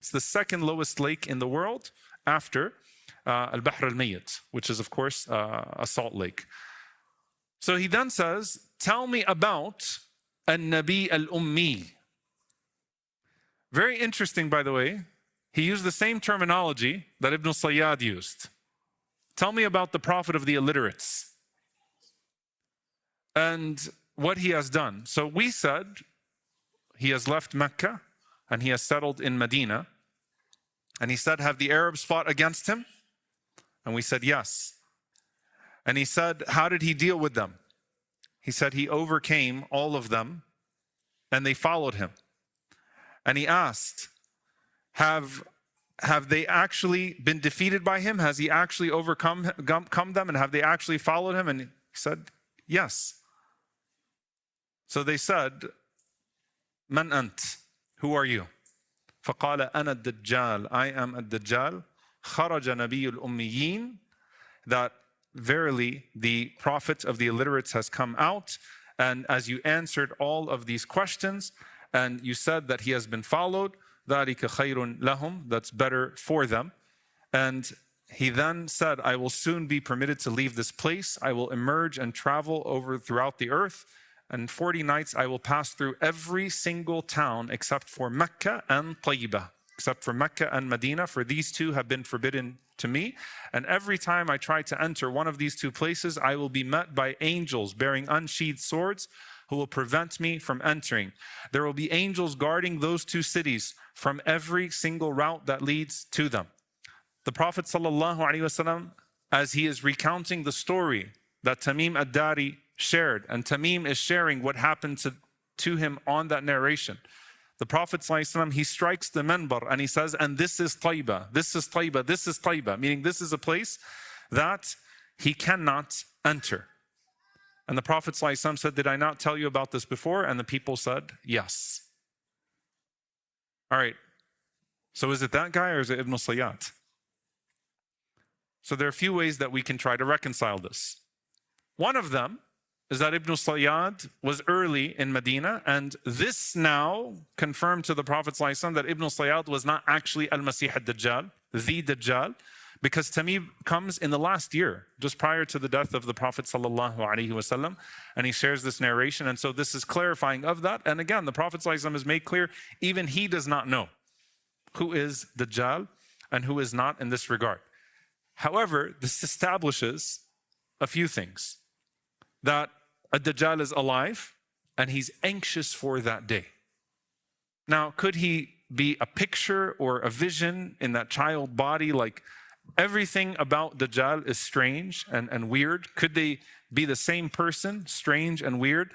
It's the second lowest lake in the world after Al-Bahr al-Mayyit, which is of course a salt lake. So he then says, tell me about An-Nabi al-Ummi. Very interesting, by the way. He used the same terminology that Ibn Sayyad used. Tell me about the prophet of the illiterates and what he has done. So we said he has left Mecca and he has settled in Medina. And he said, have the Arabs fought against him? And we said, yes. And he said, how did he deal with them? He said he overcame all of them and they followed him. And he asked, have they actually been defeated by him? Has he actually overcome them? And have they actually followed him? And he said, yes. So they said, Man ant? Who are you? فقال أنا الدجال. I am الدجال. خرج نبي الأميين. That verily the prophet of the illiterates has come out. And as you answered all of these questions, and you said that he has been followed, ذَلِكَ خَيْرٌ لَهُمْ, that's better for them. And he then said, I will soon be permitted to leave this place. I will emerge and travel over throughout the earth. And 40 nights I will pass through every single town except for Mecca and Tayyibah, except for Mecca and Medina, for these two have been forbidden to me. And every time I try to enter one of these two places, I will be met by angels bearing unsheathed swords who will prevent me from entering. There will be angels guarding those two cities from every single route that leads to them. The Prophet ﷺ, as he is recounting the story that Tamim ad-Dari shared, and Tamim is sharing what happened to him on that narration. The Prophet ﷺ, he strikes the minbar and he says, and this is Tayyibah, this is Tayyibah, this is Tayyibah, meaning this is a place that he cannot enter. And the Prophet ﷺ said, did I not tell you about this before? And the people said, yes. All right, so is it that guy or is it Ibn Sayyad? So there are a few ways that we can try to reconcile this. One of them is that Ibn Sayyad was early in Medina, and this now confirmed to the Prophet ﷺ that Ibn Sayyad was not actually Al-Masih ad-Dajjal, the Dajjal, because Tamim comes in the last year, just prior to the death of the Prophet ﷺ, and he shares this narration, and so this is clarifying of that. And again, the Prophet ﷺ has made clear, even he does not know who is Dajjal and who is not in this regard. However, this establishes a few things. That a Dajjal is alive and he's anxious for that day. Now, could he be a picture or a vision in that child body? Like everything about Dajjal is strange and weird. Could they be the same person, strange and weird?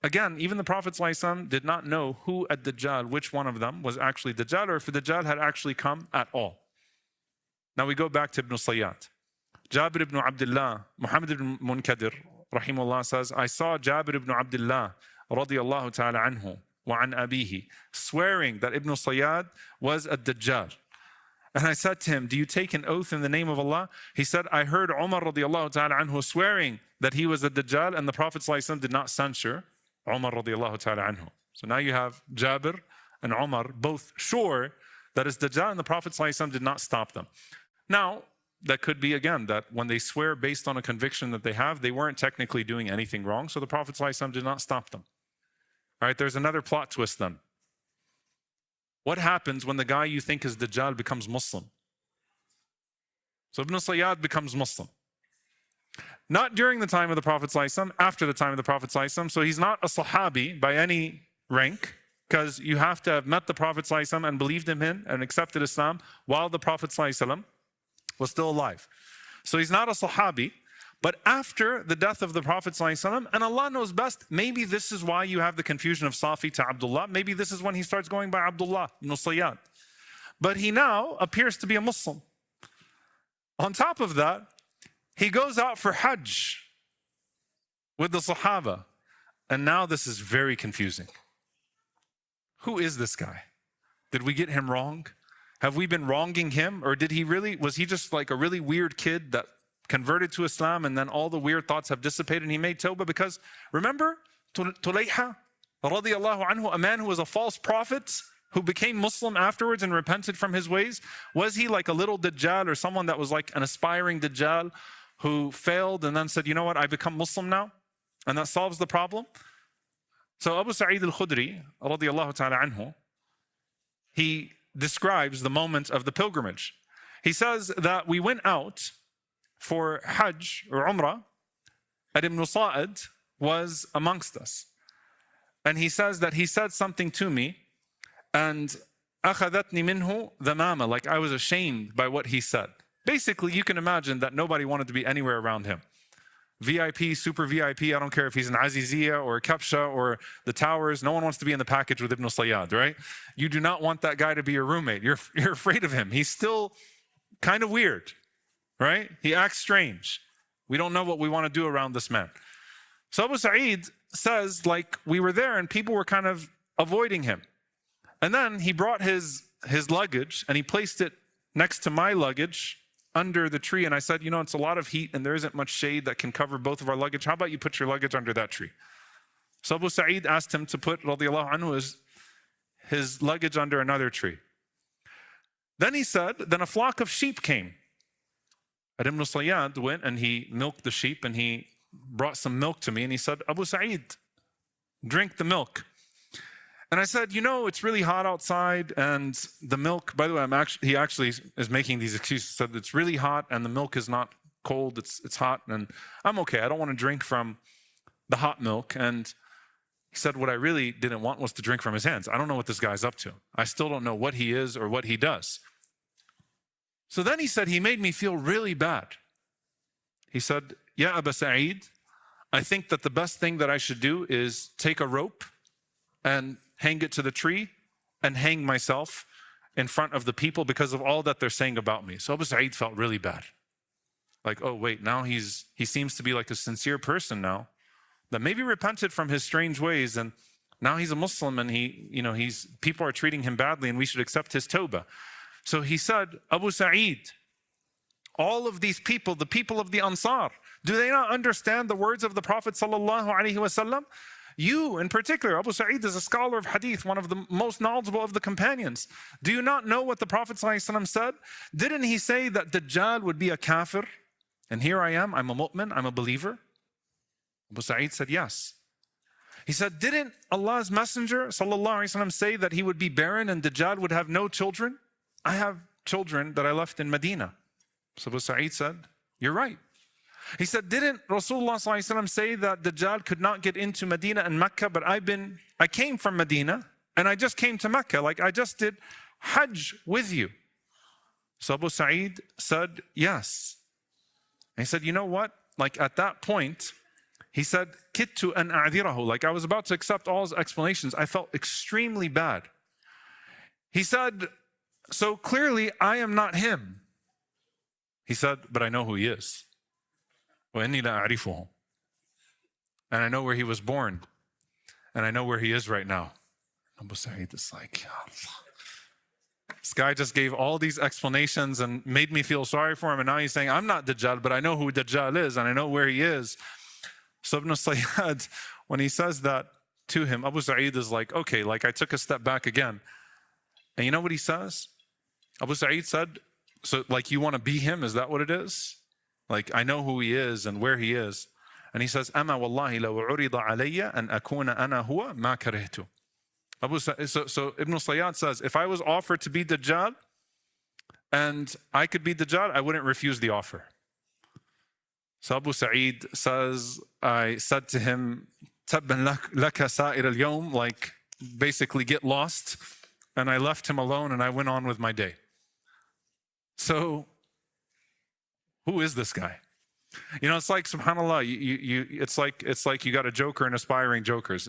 Again, even the Prophet ﷺ did not know who at Dajjal, which one of them was actually Dajjal, or if the Dajjal had actually come at all. Now we go back to Ibn Sayyad. Jabir ibn Abdullah, Muhammad ibn Munkadir, rahimahullah, says, I saw Jabir ibn Abdullah radiyallahu ta'ala anhu wa an abihi swearing that Ibn Sayyad was a Dajjal. And I said to him, do you take an oath in the name of Allah? He said, I heard Umar radiyallahu ta'ala anhu swearing that he was a Dajjal, and the Prophet ﷺ did not censure Umar radiyallahu ta'ala anhu. So now you have Jabir and Umar both sure that it's Dajjal, and the Prophet ﷺ did not stop them. Now, that could be, again, that when they swear based on a conviction that they have, they weren't technically doing anything wrong, so the Prophet ﷺ did not stop them. All right, there's another plot twist then. What happens when the guy you think is Dajjal becomes Muslim? So Ibn Sayyad becomes Muslim. Not during the time of the Prophet ﷺ, after the time of the Prophet ﷺ, so he's not a Sahabi by any rank, because you have to have met the Prophet ﷺ and believed in him and accepted Islam while the Prophet ﷺ was still alive. So he's not a Sahabi, but after the death of the Prophet ﷺ, and Allah knows best, maybe this is why you have the confusion of Safi to Abdullah. Maybe this is when he starts going by Abdullah ibn Sayyad. But he now appears to be a Muslim. On top of that, he goes out for Hajj with the Sahaba. And now this is very confusing. Who is this guy? Did we get him wrong? Have we been wronging him? Or was he just like a really weird kid that converted to Islam and then all the weird thoughts have dissipated and he made tawbah? Because remember Tulayha radiyallahu anhu, a man who was a false prophet who became Muslim afterwards and repented from his ways? Was he like a little Dajjal or someone that was like an aspiring Dajjal who failed and then said, you know what, I become Muslim now? And that solves the problem? So Abu Sa'id al-Khudri, radiyallahu ta'ala anhu, he describes the moment of the pilgrimage. He says that we went out for Hajj or Umrah, and Ibn Sayyad was amongst us. And he says that he said something to me, and أخذتني منه ذمامة, like I was ashamed by what he said. Basically, you can imagine that nobody wanted to be anywhere around him. VIP, super VIP, I don't care if he's in Aziziyah or Kapsha or the Towers, no one wants to be in the package with Ibn Sayyad, right? You do not want that guy to be your roommate. You're afraid of him. He's still kind of weird, right? He acts strange. We don't know what we want to do around this man. So Abu Sa'id says, like, we were there and people were kind of avoiding him. And then he brought his luggage and he placed it next to my luggage under the tree. And I said, you know, it's a lot of heat and there isn't much shade that can cover both of our luggage. How about you put your luggage under that tree? So Abu Sa'id asked him to put, radiyallahu anhu, his luggage under another tree. Then he said, then a flock of sheep came. And Ibn Sayyad went and he milked the sheep and he brought some milk to me and he said, Abu Sa'id, drink the milk. And I said, you know, it's really hot outside and the milk, by the way, he actually is making these excuses. He said it's really hot and the milk is not cold, it's hot and I'm okay. I don't want to drink from the hot milk. And he said what I really didn't want was to drink from his hands. I don't know what this guy's up to. I still don't know what he is or what he does. So then he said, he made me feel really bad. He said, Ya Abu Sa'id, I think that the best thing that I should do is take a rope and hang it to the tree and hang myself in front of the people because of all that they're saying about me. So Abu Sa'id felt really bad. Like, oh wait, now he seems to be like a sincere person now that maybe repented from his strange ways and now he's a Muslim and people are treating him badly and we should accept his tawbah. So he said, Abu Sa'id, all of these people, the people of the Ansar, do they not understand the words of the Prophet sallallahu alaihi wasallam? You in particular, Abu Sa'id is a scholar of Hadith, one of the most knowledgeable of the companions. Do you not know what the Prophet ﷺ said? Didn't he say that Dajjal would be a kafir? And here I am, I'm a mu'min, I'm a believer. Abu Sa'id said, yes. He said, didn't Allah's Messenger ﷺ say that he would be barren and Dajjal would have no children? I have children that I left in Medina. So Abu Sa'id said, you're right. He said, didn't Rasulullah ﷺ say that Dajjal could not get into Medina and Mecca, but I came from Medina and I just came to Mecca, like I just did Hajj with you. So Abu Sa'id said, yes. And he said, you know what? Like at that point, he said, kittu an a'dirahu, like I was about to accept all his explanations. I felt extremely bad. He said, so clearly I am not him. He said, but I know who he is. وَإِنِّي لَا أَعْرِفُهُ. And I know where he was born. And I know where he is right now. Abu Sa'id is like, Ya Allah. This guy just gave all these explanations and made me feel sorry for him. And now he's saying, I'm not Dajjal, but I know who Dajjal is and I know where he is. So Ibn Sayyad, when he says that to him, Abu Sa'id is like, okay, like I took a step back again. And you know what he says? Abu Sa'id said, so like you want to be him? Is that what it is? Like I know who he is and where he is. And he says, أَمَا وَاللَّهِ لَوْ عُرِضَ عَلَيَّ أَنْ أَكُونَ أَنَا هُوَ مَا كَرِهْتُ. So Ibn Sayyad says, if I was offered to be Dajjal and I could be Dajjal, I wouldn't refuse the offer. So Abu Sa'id says, I said to him, تَبًّا لَكَ سَائِرَ الْيَوْمِ, like basically get lost. And I left him alone and I went on with my day. So who is this guy? You know, it's like, subhanAllah, it's like you got a joker and aspiring jokers.